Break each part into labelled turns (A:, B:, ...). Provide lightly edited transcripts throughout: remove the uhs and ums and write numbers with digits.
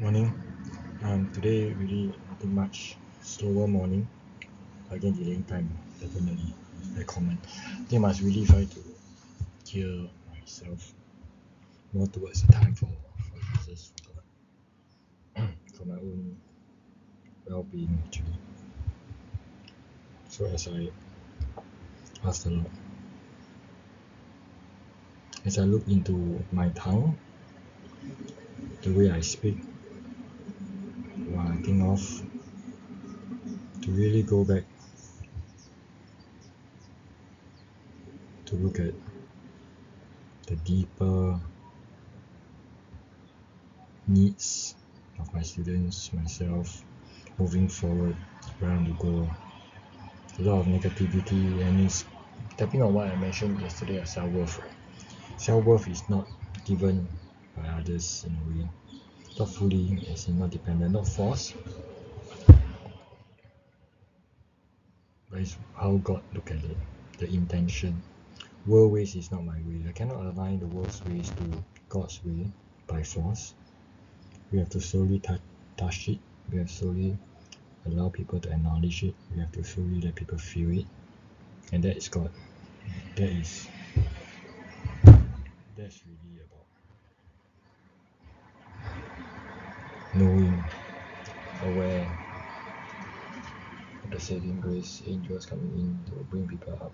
A: Morning. Today really nothing much. Slower morning. Again delaying time, definitely very common. I think I must really try to gear myself more towards the time for Jesus, for God, for my own well-being actually. So as I ask the Lord, as I look into my tongue, the way I speak, what I think of, to really go back to look at the deeper needs of my students, myself, moving forward, where I want to go. A lot of negativity, and it's tapping on what I mentioned yesterday of self-worth. Right? Self-worth is not given by others in a way, not fully, as in not dependent, not forced, but it's how God look at it, the intention. World ways is not my way. I cannot align the world's ways to God's way by force. We have to slowly touch it. We have to slowly allow people to acknowledge it. We have to slowly let people feel it, and that is God. That's really about knowing, aware of the saving grace, angels coming in to bring people up,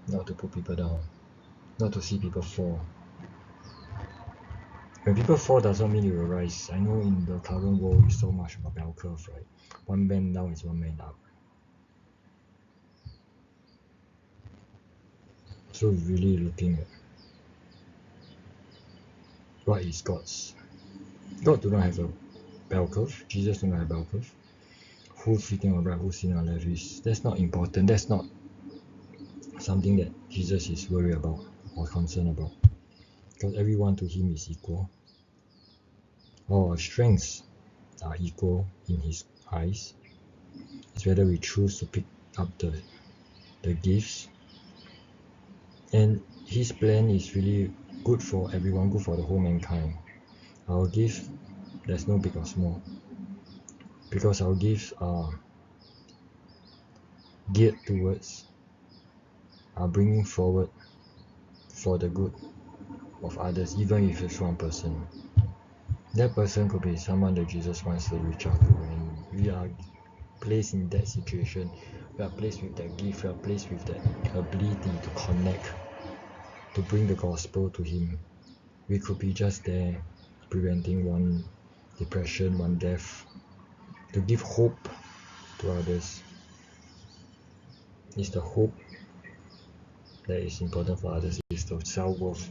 A: not to put people down, not to see people fall. When people fall doesn't mean you will rise. I know in the current world is so much about bell curve, right? One man down is one man up. So really looking at what is God's. God do not have a bell curve. Jesus do not have a bell curve. Who's sitting on right, who's sitting on left is that's not important. That's not something that Jesus is worried about or concerned about. Because everyone to him is equal. All our strengths are equal in his eyes. It's whether we choose to pick up the gifts. And his plan is really good for everyone, good for the whole mankind. Our gifts, there's no big or small. Because our gifts are geared towards bringing forward for the good of others, even if it's one person. That person could be someone that Jesus wants to reach out to, and we are placed in that situation. We are placed with that gift, we are placed with that ability to connect, to bring the gospel to him. We could be just there preventing one depression, one death, to give hope to others. It's the hope that is important for others, is the self-worth.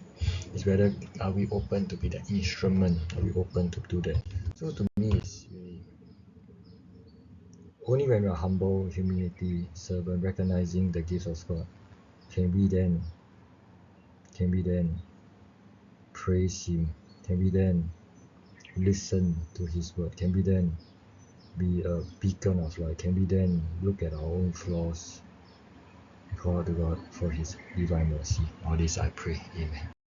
A: It's whether are we open to be that instrument, are we open to do that. So to me it's really only when we are humble, humility, servant, recognizing the gifts of God, can we then praise him, can we then listen to his word, can we then be a beacon of light, can we then look at our own flaws, call to God for his divine mercy. All this I pray. Amen.